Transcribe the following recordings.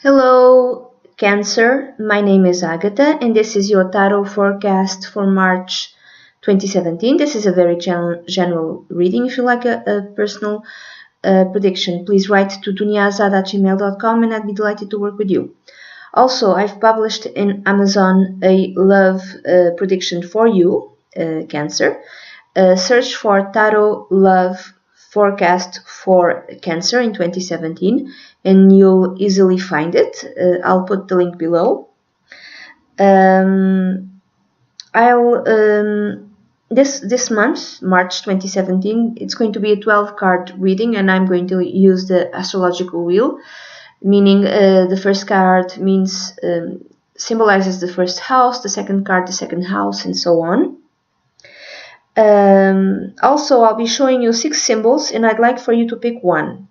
Hello, Cancer. My name is Agatha, and this is your tarot forecast for March 2017. This is a very general reading. If you like a personal prediction, please write to dunyazade@gmail.com, and I'd be delighted to work with you. Also, I've published in Amazon a love prediction for you, Cancer. Search for Tarot Love Forecast for Cancer in 2017 and you'll easily find it. I'll put the link below. This month, March 2017, it's going to be a 12-card reading, and I'm going to use the astrological wheel, meaning the first card means symbolizes the first house, the second card the second house, and so on. Also, I'll be showing you 6 symbols, and I'd like for you to pick one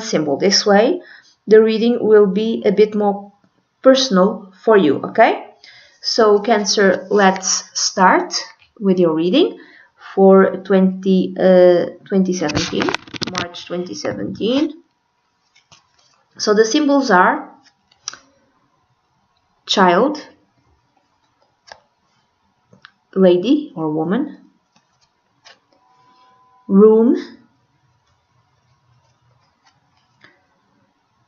symbol. This way the reading will be a bit more personal for you. Okay, so Cancer, let's start with your reading for 2017, March 2017. So the symbols are child, lady or woman, room,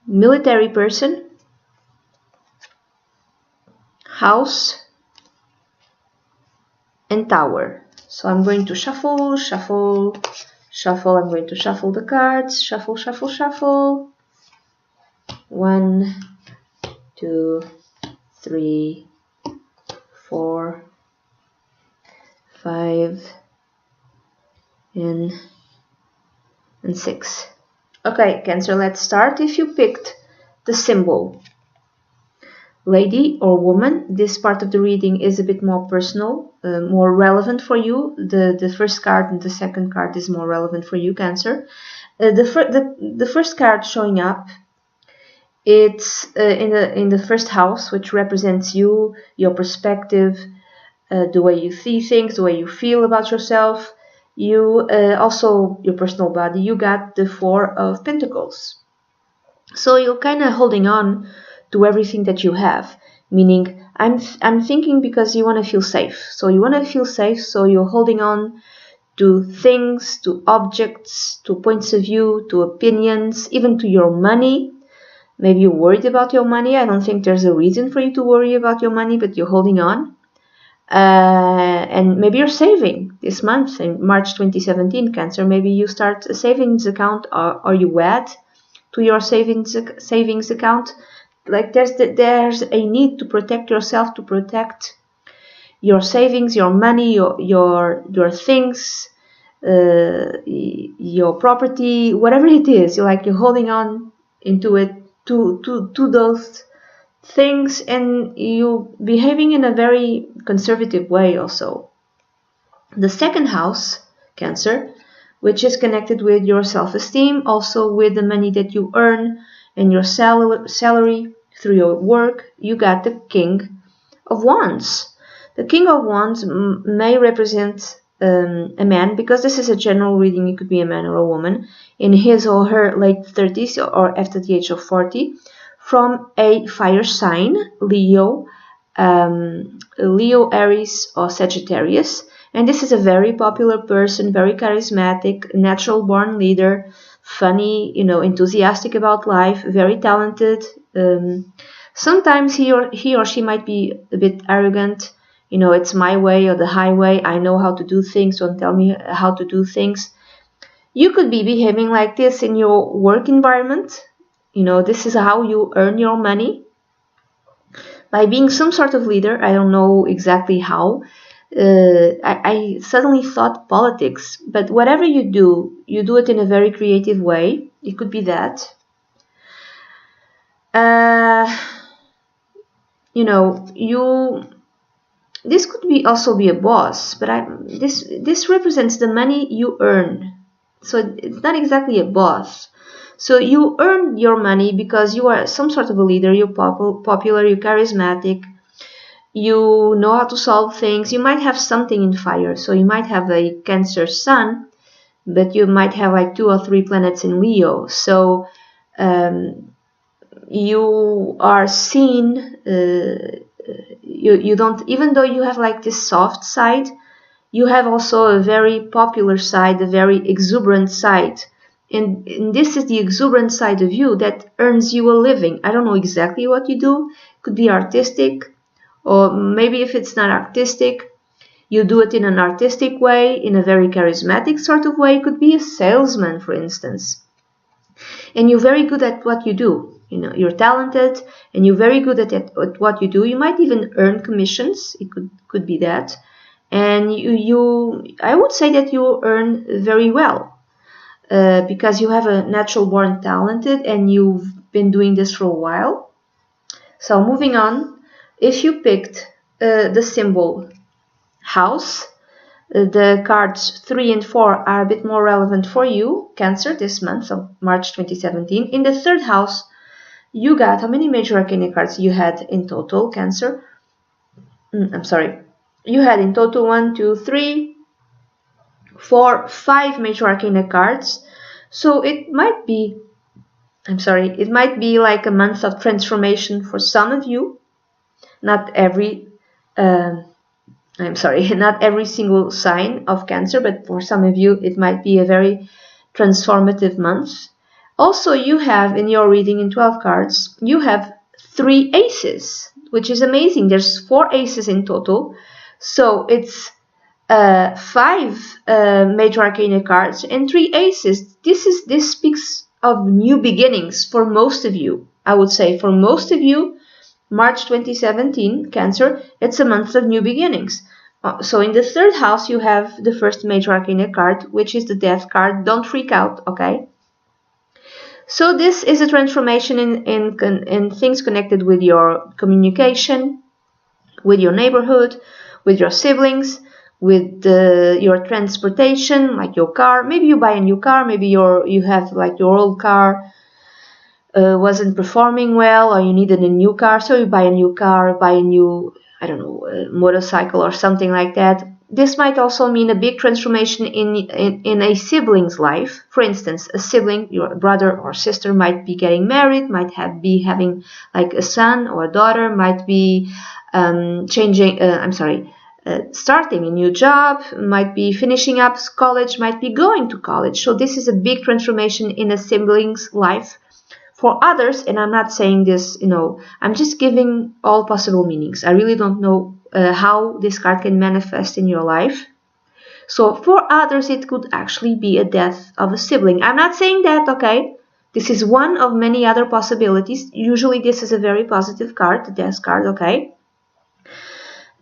military person, house, and tower. So I'm going to shuffle. I'm going to shuffle the cards. Shuffle. 1, 2, 3, 4, 5, and 6. Okay, Cancer, let's start. If you picked the symbol lady or woman, this part of the reading is a bit more personal, more relevant for you. The first card and the second card is more relevant for you, Cancer. The first card showing up, it's in the first house, which represents you, your perspective, the way you see things, the way you feel about yourself. You also your personal body. You got the 4 of Pentacles, so you're kind of holding on to everything that you have, meaning I'm thinking because you want to feel safe. So you want to feel safe, so you're holding on to things, to objects, to points of view, to opinions, even to your money. Maybe you're worried about your money. I don't think there's a reason for you to worry about your money, but you're holding on. And maybe you're saving this month in March 2017, Cancer. Maybe you start a savings account, or you add to your savings account. Like there's a need to protect yourself, to protect your savings, your money, your things, your property, whatever it is. You're holding on into it to those things, and you behaving in a very conservative way also. The second house, Cancer, which is connected with your self-esteem, also with the money that you earn and your salary through your work, you got the King of Wands. The King of Wands may represent a man, because this is a general reading. It could be a man or a woman in his or her late 30s or after the age of 40, from a fire sign, Leo, Aries, or Sagittarius. And this is a very popular person, very charismatic, natural born leader, funny, enthusiastic about life, very talented. Sometimes he or she might be a bit arrogant. It's my way or the highway. I know how to do things. Don't tell me how to do things. You could be behaving like this in your work environment. This is how you earn your money, by being some sort of leader. I don't know exactly how. I suddenly thought politics, but whatever you do it in a very creative way. It could be that. This could also be a boss, but this represents the money you earn. So it's not exactly a boss. So you earn your money because you are some sort of a leader. You're popular, you're charismatic, you know how to solve things. You might have something in fire. So you might have a Cancer sun, but you might have like 2 or 3 planets in Leo. So you are seen, you don't, even though you have like this soft side, you have also a very popular side, a very exuberant side. And this is the exuberant side of you that earns you a living. I don't know exactly what you do. It could be artistic, or maybe if it's not artistic, you do it in an artistic way, in a very charismatic sort of way. It could be a salesman, for instance. And you're very good at what you do. You know, you're talented and you're very good at what you do. You might even earn commissions. It could be that. And I would say that you earn very well, because you have a natural born talented and you've been doing this for a while. So moving on, if you picked the symbol house, the cards 3 and 4 are a bit more relevant for you, Cancer, this month of March 2017. In the third house, you got, how many major arcana cards you had in total, Cancer? I'm sorry. You had in total 1, 2, 3, 4, 5 major arcana cards. So it might be, it might be like a month of transformation for some of you. Not every not every single sign of Cancer, but for some of you, it might be a very transformative month. Also, you have in your reading in 12 cards, you have 3 aces, which is amazing. There's 4 aces in total. So it's 5 major arcana cards and 3 aces. This speaks of new beginnings for most of you. I would say for most of you, March 2017, Cancer, it's a month of new beginnings. So in the third house, you have the first major arcana card, which is the Death card. Don't freak out, okay? So this is a transformation in things connected with your communication, with your neighborhood, with your siblings, with your transportation, like your car. Maybe you buy a new car, maybe you have like your old car wasn't performing well, or you needed a new car, so you buy a new car, buy a new, I don't know, motorcycle or something like that. This might also mean a big transformation in a sibling's life. For instance, a sibling, your brother or sister, might be getting married, might be having like a son or a daughter, might be starting a new job, might be finishing up college, might be going to college. So this is a big transformation in a sibling's life. For others, and I'm not saying this, I'm just giving all possible meanings. I really don't know how this card can manifest in your life. So for others, it could actually be a death of a sibling. I'm not saying that, okay? This is one of many other possibilities. Usually this is a very positive card, the death card, okay?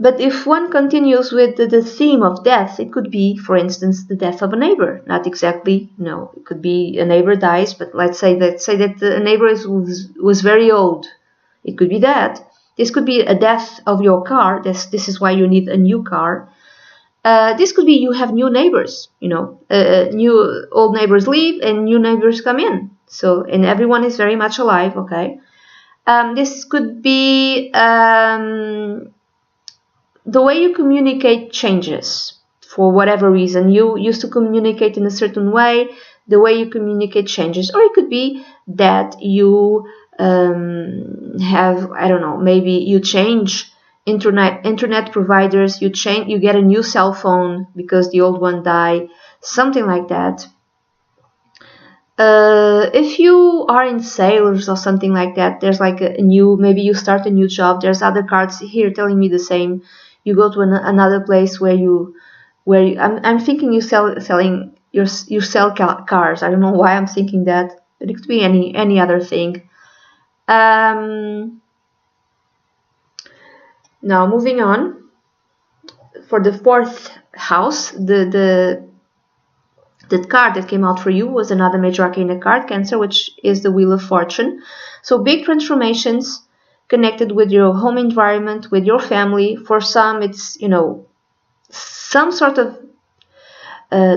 But if one continues with the theme of death, it could be, for instance, the death of a neighbor. Not exactly, it could be a neighbor dies, but let's say that the neighbor was very old. It could be that. This could be a death of your car. This is why you need a new car. This could be you have new neighbors. New old neighbors leave and new neighbors come in. So, and everyone is very much alive. Okay. This could be. The way you communicate changes for whatever reason. You used to communicate in a certain way. The way you communicate changes. Or it could be that you have, I don't know, maybe you change internet providers. You get a new cell phone because the old one died. Something like that. If you are in sales or something like that, there's like maybe you start a new job. There's other cards here telling me the same. You go to another place where I'm thinking you selling you sell cars. I don't know why I'm thinking that, but it could be any other thing. Now moving on, for the fourth house, the card that came out for you was another major arcana card, Cancer, which is the Wheel of Fortune. So big transformations connected with your home environment, with your family. For some, it's, some sort of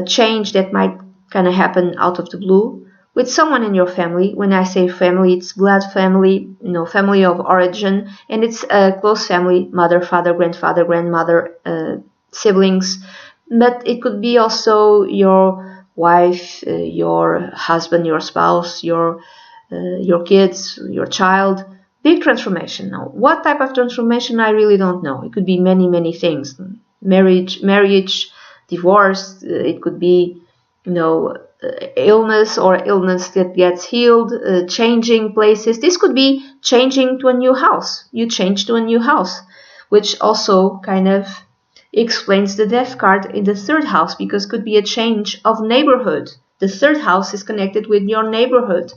change that might kind of happen out of the blue with someone in your family. When I say family, it's blood family, family of origin, and it's a close family, mother, father, grandfather, grandmother, siblings. But it could be also your wife, your husband, your spouse, your your kids, your child. Big transformation. Now, what type of transformation, I really don't know. It could be many, many things. Marriage, divorce. It could be, illness or illness that gets healed, changing places. This could be changing to a new house. You change to a new house, which also kind of explains the death card in the third house, because it could be a change of neighborhood. The third house is connected with your neighborhood.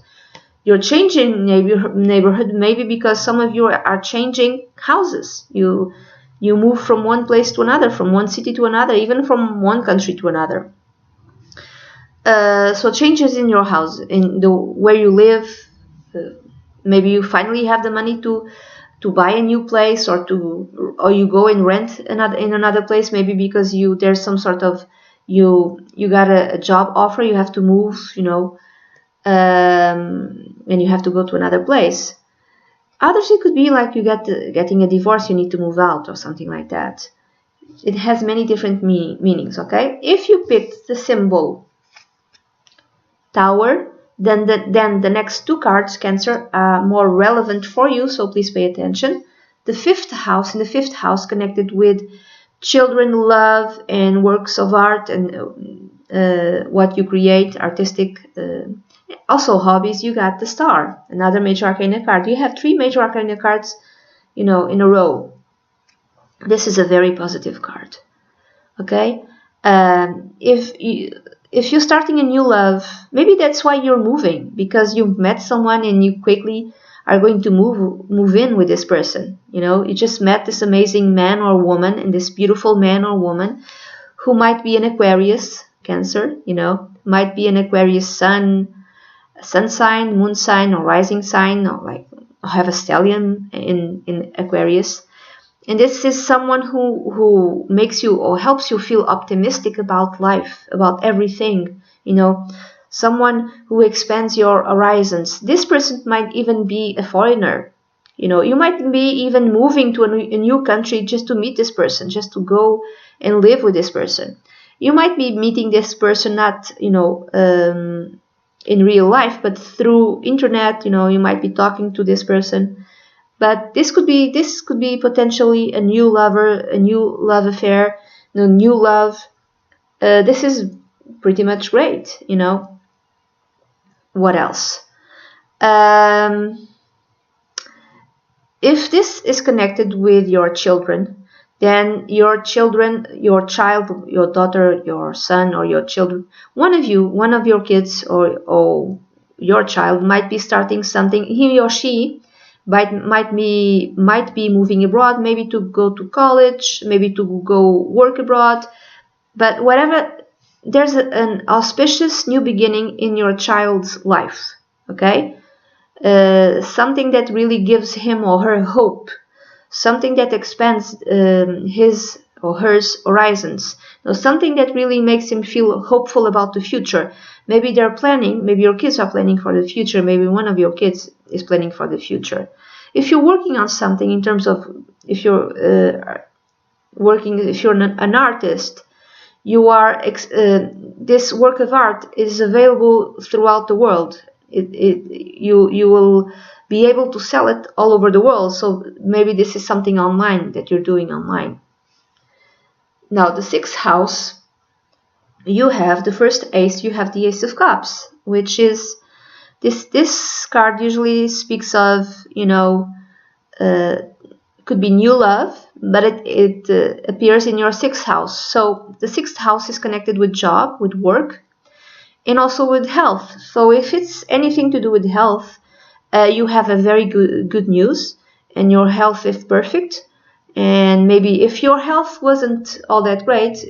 You're changing neighborhood maybe because some of you are changing houses. You move from one place to another, from one city to another, even from one country to another. So changes in your house, in the where you live. Maybe you finally have the money to buy a new place, or you go and rent in another place, maybe because there's some sort of you got a job offer, you have to move, and you have to go to another place. Others, it could be like you getting a divorce, you need to move out or something like that. It has many different meanings, okay? If you picked the symbol Tower, then the next two cards, Cancer, are more relevant for you, so please pay attention. The fifth house, in the fifth house, connected with children, love, and works of art, and what you create, artistic, also hobbies. You got the Star, another major arcana card. You have three major arcana cards, in a row. This is a very positive card. Okay, if you're starting a new love, maybe that's why you're moving, because you've met someone and you quickly are going to move in with this person. You just met this amazing man or woman, and this beautiful man or woman who might be an Aquarius, Cancer, might be an Aquarius sun sign, moon sign, or rising sign, or like have a stallion in Aquarius. And this is someone who makes you or helps you feel optimistic about life, about everything, someone who expands your horizons. This person might even be a foreigner. You might be even moving to a new country just to meet this person, just to go and live with this person. You might be meeting this person not, in real life, but through internet. You might be talking to this person. But this could be potentially a new lover, a new love affair, new love. This is pretty much great, What else? If this is connected with your children, then your children, your child, your daughter, your son, or your children, one of your kids or your child might be starting something. He or she might be moving abroad, maybe to go to college, maybe to go work abroad, but whatever, there's an auspicious new beginning in your child's life, okay? Something that really gives him or her hope, something that expands his or her horizons, something that really makes him feel hopeful about the future. Maybe maybe your kids are planning for the future, maybe one of your kids is planning for the future. If you're working on something, in terms of if you're an artist, this work of art is available throughout the world. You will be able to sell it all over the world. So maybe this is something online that you're doing online. Now, the sixth house, you have the first ace. You have the Ace of Cups, which is this card usually speaks of, could be new love, but it appears in your sixth house. So the sixth house is connected with job, with work, and also with health. So if it's anything to do with health, you have a very good news, and your health is perfect. And maybe if your health wasn't all that great,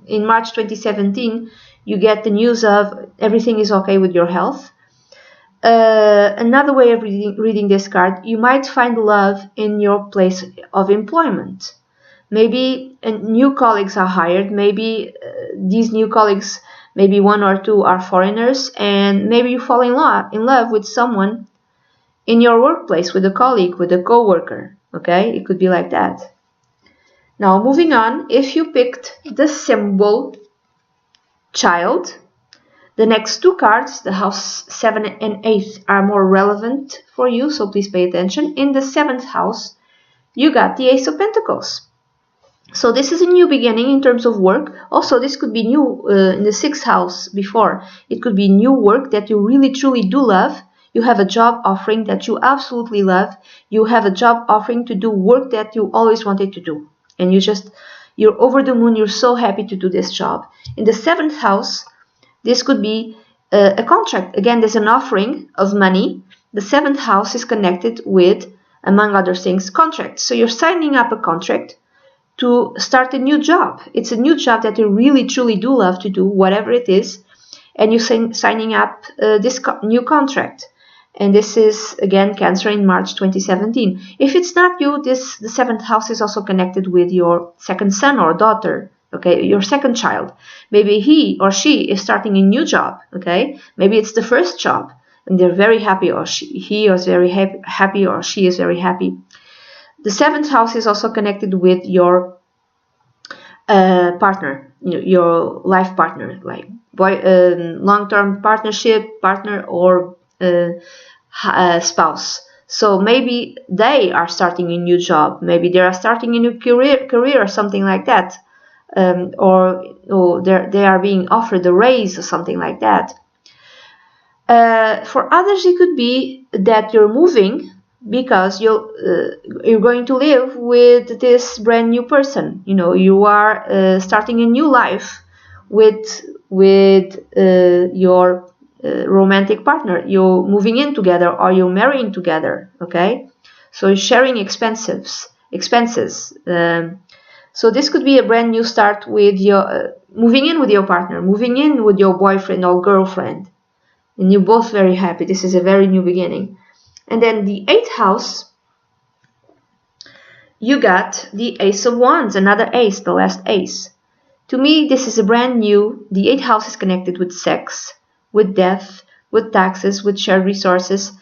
in March 2017, you get the news of everything is okay with your health. Another way of reading this card, you might find love in your place of employment. Maybe new colleagues are hired. Maybe these new colleagues, maybe one or two are foreigners, and maybe you fall in love with someone in your workplace, with a colleague, with a co-worker. Okay, it could be like that. Now, moving on, if you picked the symbol child, The next two cards, the house 7 and 8, are more relevant for you, so please pay attention. In the 7th house, you got the Ace of Pentacles. So this is a new beginning in terms of work. Also, this could be new in the 6th house before. It could be new work that you really truly do love. You have a job offering that you absolutely love. You have a job offering to do work that you always wanted to do. And you're over the moon. You're so happy to do this job. In the 7th house, this could be a contract. Again, there's an offering of money. The 7th house is connected with, among other things, contracts. So you're signing up a contract to start a new job. It's a new job that you really truly do love to do, whatever it is, and you're signing up this new contract. And this is, again, Cancer in March 2017. If it's not you, the 7th house is also connected with your second son or daughter, okay, your second child. Maybe he or she is starting a new job, okay? Maybe it's the first job, and they're very happy, or he is very happy, or she is very happy. The 7th house is also connected with your partner, your life partner, like long-term partner, or spouse. So maybe they are starting a new job. Maybe they are starting a new career or something like that, or they are being offered a raise or something like that. For others, it could be that you're moving because you're going to live with this brand new person. You are starting a new life with your romantic partner. You're moving in together, or you're marrying together. Okay, so you're sharing expenses. So this could be a brand new start with your moving in with your partner, moving in with your boyfriend or girlfriend, and you're both very happy. This is a very new beginning. And then the 8th house, you got the Ace of Wands, another ace, the last ace. To me, this is a brand new. The 8th house is connected with sex, with death, with taxes, with shared resources.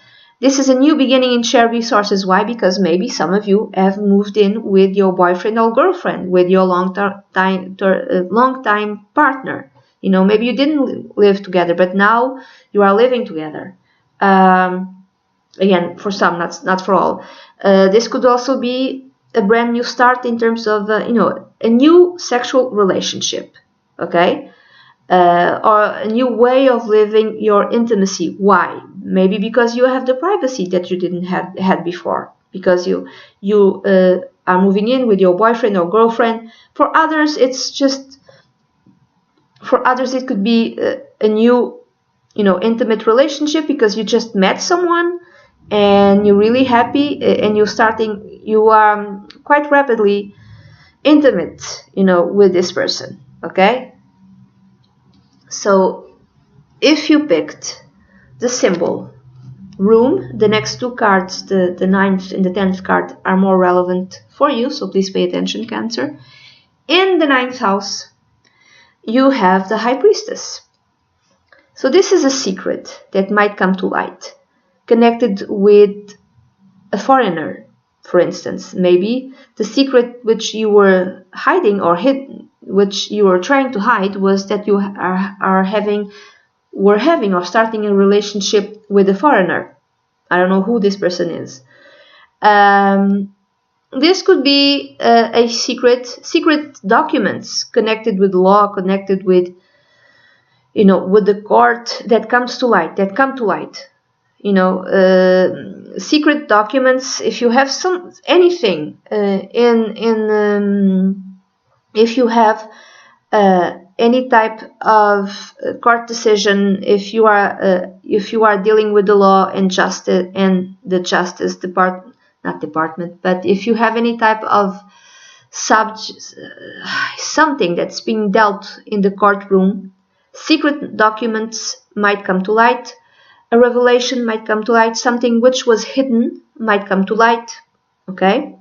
This is a new beginning in shared resources. Why? Because maybe some of you have moved in with your boyfriend or girlfriend, with your long-time partner. Maybe you didn't live together, but now you are living together. Again, for some, not for all. This could also be a brand new start in terms of, a new sexual relationship, okay? Or a new way of living your intimacy. Why? Maybe because you have the privacy that you didn't had before. Because you are moving in with your boyfriend or girlfriend. For others, it could be a new, intimate relationship because you just met someone and you're really happy, and you are quite rapidly intimate, with this person, okay? So if you picked the symbol room, the next two cards, the 9th and the 10th card, are more relevant for you, so please pay attention, Cancer. In the 9th house, you have the High Priestess. So this is a secret that might come to light, connected with a foreigner, for instance. Maybe the secret which you were hiding or which you were trying to hide, was that you were having or starting a relationship with a foreigner. I don't know who this person is. This could be a secret documents connected with law, connected with, with the court that come to light. Secret documents. If you have anything if you have any type of court decision, if you are dealing with the law and justice and the justice department, but if you have any type of something that's being dealt in the courtroom, secret documents might come to light. A revelation might come to light. Something which was hidden might come to light. Okay.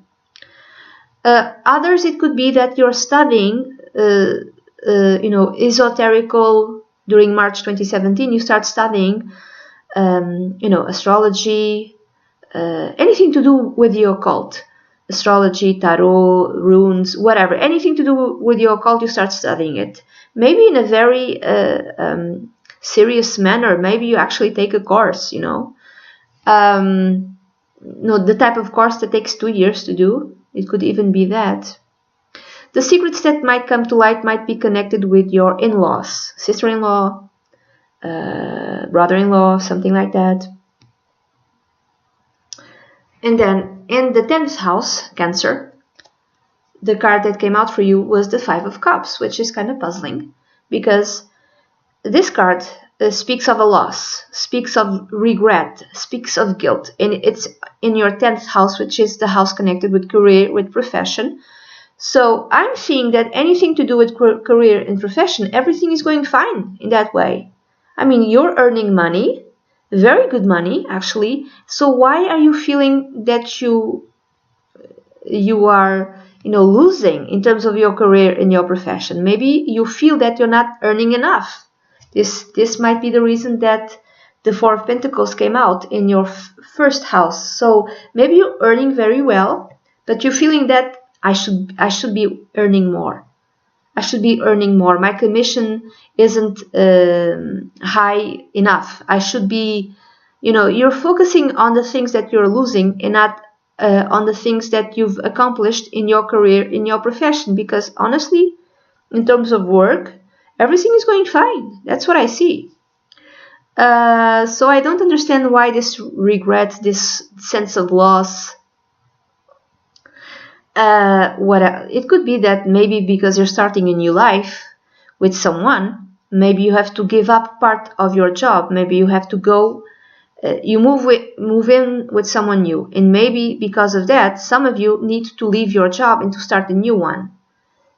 Others, it could be that you're studying, esoterical. During March 2017, you start studying, astrology, anything to do with the occult, astrology, tarot, runes, whatever, anything to do with the occult. You start studying it. Maybe in a very serious manner. Maybe you actually take a course, you know. No, the type of course that takes 2 years to do. It could even be that. The secrets that might come to light might be connected with your in-laws, sister-in-law, brother-in-law, something like that. And then in the 10th house, Cancer, the card that came out for you was the 5 of Cups, which is kind of puzzling because this card speaks of a loss, speaks of regret, speaks of guilt, and it's in your 10th house, which is the house connected with career, with profession. So I'm seeing that anything to do with career and profession, everything is going fine in that way. I mean, you're earning money, very good money actually. So why are you feeling that you are, you know, losing in terms of your career and your profession? Maybe you feel that you're not earning enough. This might be the reason that the 4 of Pentacles came out in your first house. So maybe you're earning very well, but you're feeling that I should be earning more. I should be earning more. My commission isn't high enough. I should be, you know, you're focusing on the things that you're losing and not on the things that you've accomplished in your career, in your profession. Because honestly, in terms of work, everything is going fine. That's what I see. So I don't understand why this regret, this sense of loss. It could be that maybe because you're starting a new life with someone, maybe you have to give up part of your job. Maybe you have to go, you move in with someone new, and maybe because of that, some of you need to leave your job and to start a new one.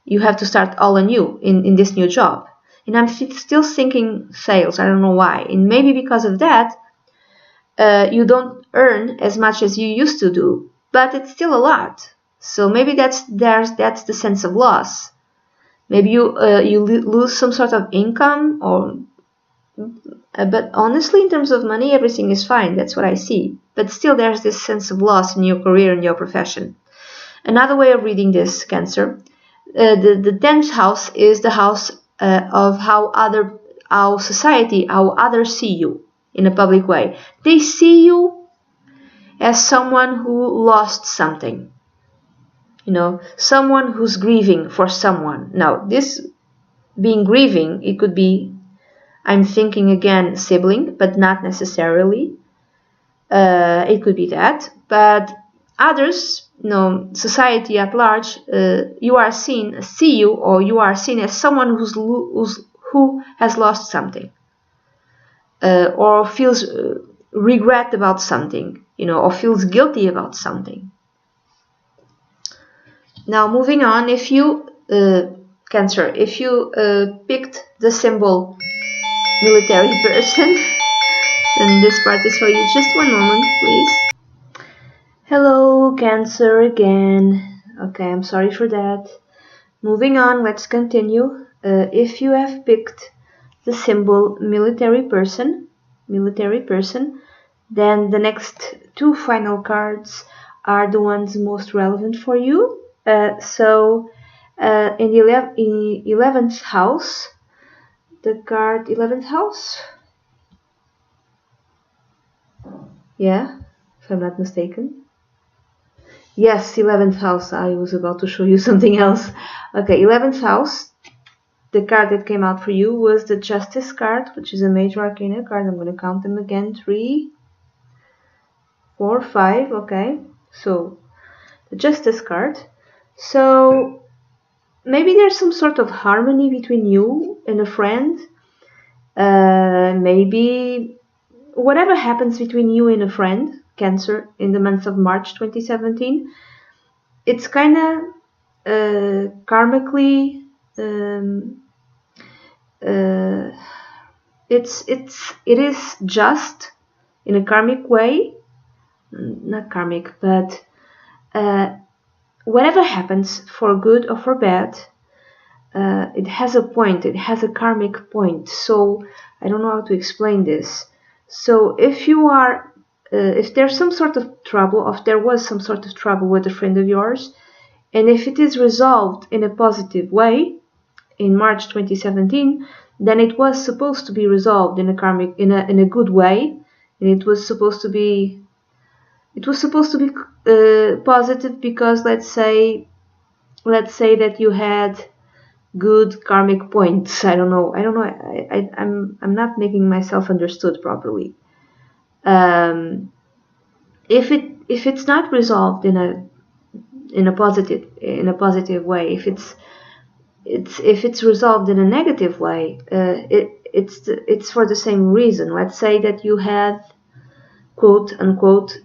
You have to start all anew in this new job. And I'm still thinking sales. I don't know why. And maybe because of that, you don't earn as much as you used to do, but it's still a lot. So maybe that's the sense of loss. Maybe you lose some sort of income, or but honestly, in terms of money, everything is fine. That's what I see. But still, there's this sense of loss in your career and your profession. Another way of reading this, Cancer, the 10th house is the house of how society, how others see you in a public way. They see you as someone who lost something. You know, someone who's grieving for someone. Now, this being grieving, it could be, I'm thinking again, sibling, but not necessarily. It could be that. But others, you know, society at large, you are see you, or you are seen as someone who has lost something, or feels regret about something, you know, or feels guilty about something. Now, moving on, if you, Cancer, if you picked the symbol military person, then this part is for you. Just one moment, please. Hello, Cancer again. Okay, I'm sorry for that. Moving on, let's continue. If you have picked the symbol military person, then the next 2 final cards are the ones most relevant for you. So in the 11th house, the card 11th house, yeah, if I'm not mistaken. Yes, 11th house. I was about to show you something else. Okay, 11th house. The card that came out for you was the Justice card, which is a major arcana card. I'm going to count them again. 3, 4, 5. Okay, so the Justice card. So maybe there's some sort of harmony between you and a friend. Maybe whatever happens between you and a friend, Cancer, in the month of March 2017, it's kind of karmically, it is just in a karmic way, not karmic, but whatever happens, for good or for bad, it has a point, it has a karmic point. So I don't know how to explain this. So if you are, if there's some sort of trouble, or if there was some sort of trouble with a friend of yours, and if it is resolved in a positive way in March 2017, then it was supposed to be resolved in a karmic, in a good way, and it was supposed to be positive, because let's say that you had good karmic points. I don't know. I'm not making myself understood properly. If it's not resolved in a positive way, if it's resolved in a negative way, it's for the same reason. Let's say that you had, quote unquote,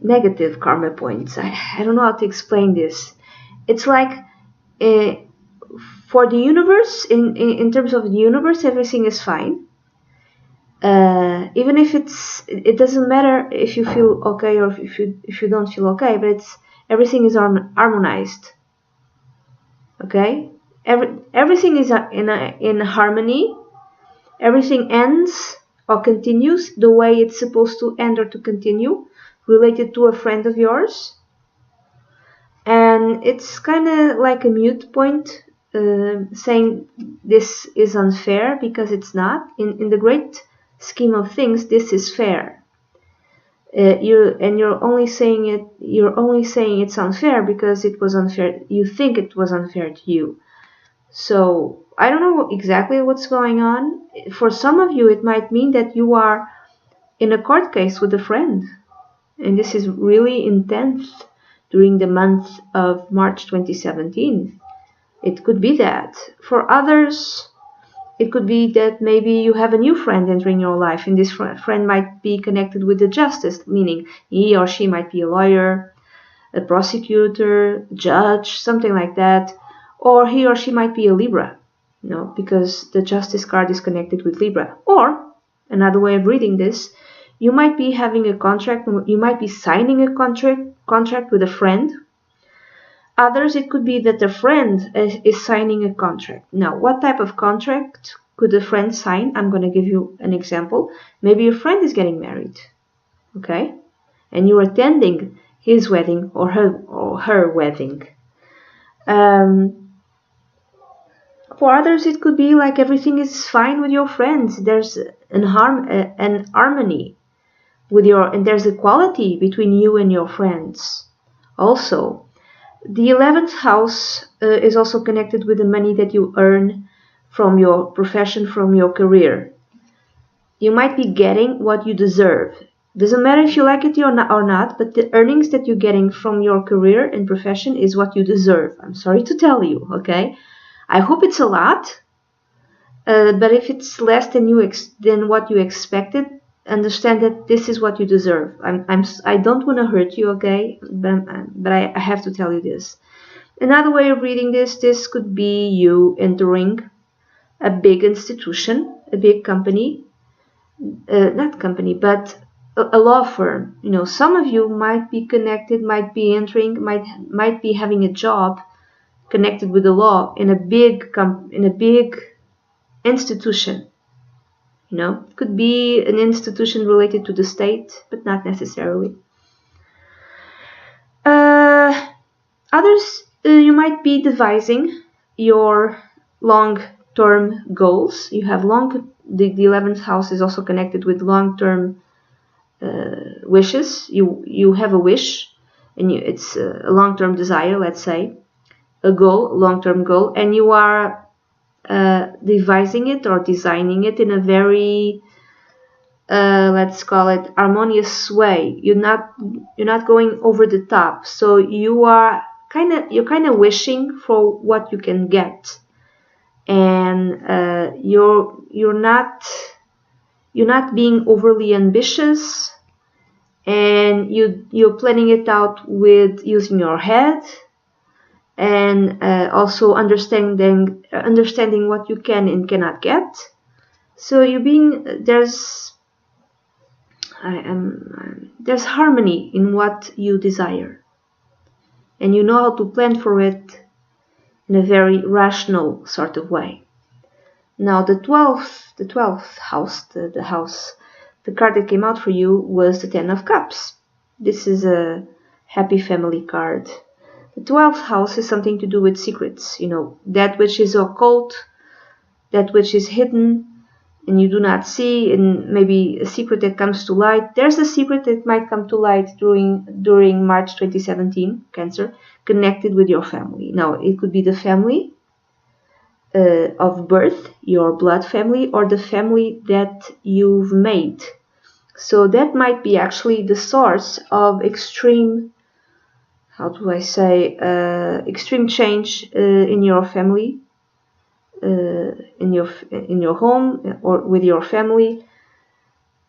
negative karma points. I don't know how to explain this. It's like, for the universe, in terms of the universe, everything is fine. Even if it doesn't matter if you feel okay or if you don't feel okay, but everything is harmonized. Okay, everything is in harmony. Everything ends or continues the way it's supposed to end or to continue, related to a friend of yours. And it's kind of like a mute point, saying this is unfair, because it's not. In the great scheme of things, this is fair. You're only saying it's unfair because it was unfair. You think it was unfair to you. So I don't know exactly what's going on. For some of you, it might mean that you are in a court case with a friend, and this is really intense during the month of March 2017. It could be that. For others, it could be that maybe you have a new friend entering your life, and this friend might be connected with the justice, meaning he or she might be a lawyer, a prosecutor, judge, something like that, or he or she might be a Libra, because the justice card is connected with Libra. Or another way of reading this, you might be having a contract, you might be signing a contract with a friend. Others, it could be that the friend is signing a contract. Now, what type of contract could a friend sign? I'm going to give you an example. Maybe your friend is getting married, okay? And you're attending his wedding or her wedding. For others, it could be like everything is fine with your friends. There's an harmony with and there's equality between you and your friends. Also, the 11th house is also connected with the money that you earn from your profession, from your career. You might be getting what you deserve. Doesn't matter if you like it or not, but the earnings that you're getting from your career and profession is what you deserve. I'm sorry to tell you, okay? I hope it's a lot, but if it's less than what you expected, understand that this is what you deserve. I don't want to hurt you, okay? But I have to tell you this. Another way of reading this could be you entering a big institution, a big company, not company, but a law firm. Some of you might be connected, might be entering, might be having a job connected with the law in a big institution. It could be an institution related to the state, but not necessarily. Others, you might be devising your long-term goals. You have the 11th house is also connected with long-term wishes. You have a wish, and it's a long-term desire, let's say, a goal, long-term goal, and you are devising it or designing it in a very let's call it harmonious way. You're not going over the top, so you're kind of wishing for what you can get, and you're not being overly ambitious, and you're planning it out with using your head, and also understanding what you can and cannot get. So there's harmony in what you desire, and you know how to plan for it in a very rational sort of way. Now the 12th house, the card that came out for you was the 10 of Cups. This is a happy family card. The 12th house is something to do with secrets, that which is occult, that which is hidden and you do not see, and maybe a secret that comes to light. There's a secret that might come to light during March 2017, Cancer, connected with your family. Now, it could be the family of birth, your blood family, or the family that you've made. So that might be actually the source of extreme, how do I say, extreme change in your family, in your home or with your family.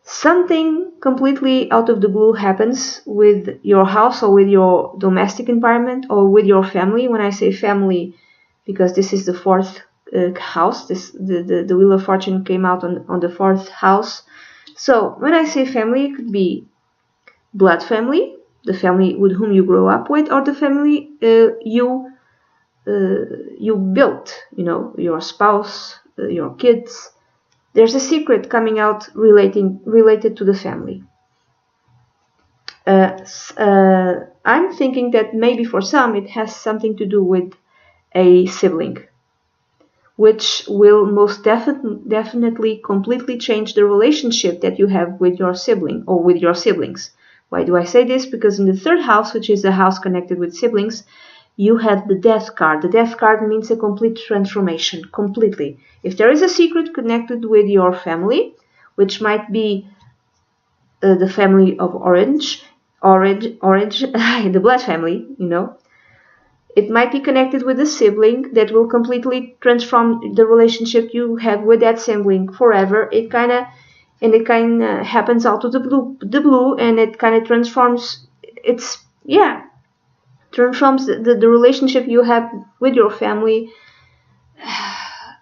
Something completely out of the blue happens with your house or with your domestic environment or with your family. When I say family, because this is the fourth house, the Wheel of Fortune came out on the fourth house. So when I say family, it could be blood family, the family with whom you grow up with, or the family you built, your spouse, your kids. There's a secret coming out related to the family. I'm thinking that maybe for some it has something to do with a sibling, which will most definitely completely change the relationship that you have with your sibling or with your siblings. Why do I say this? Because in the third house, which is the house connected with siblings, you have the Death card. The Death card means a complete transformation, completely. If there is a secret connected with your family, which might be the family of orange, the blood family, it might be connected with a sibling that will completely transform the relationship you have with that sibling forever. It kind of happens out of the blue, and it kind of transforms. Transforms the relationship you have with your family.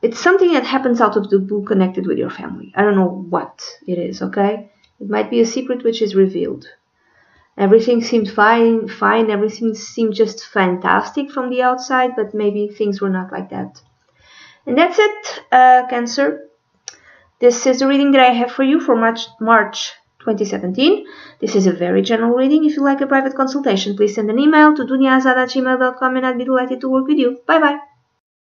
It's something that happens out of the blue connected with your family. I don't know what it is, okay? It might be a secret which is revealed. Everything seemed fine, everything seemed just fantastic from the outside, but maybe things were not like that. And that's it, Cancer. This is the reading that I have for you for March 2017. This is a very general reading. If you like a private consultation, please send an email to dunyazade@gmail.com and I'd be delighted to work with you. Bye bye.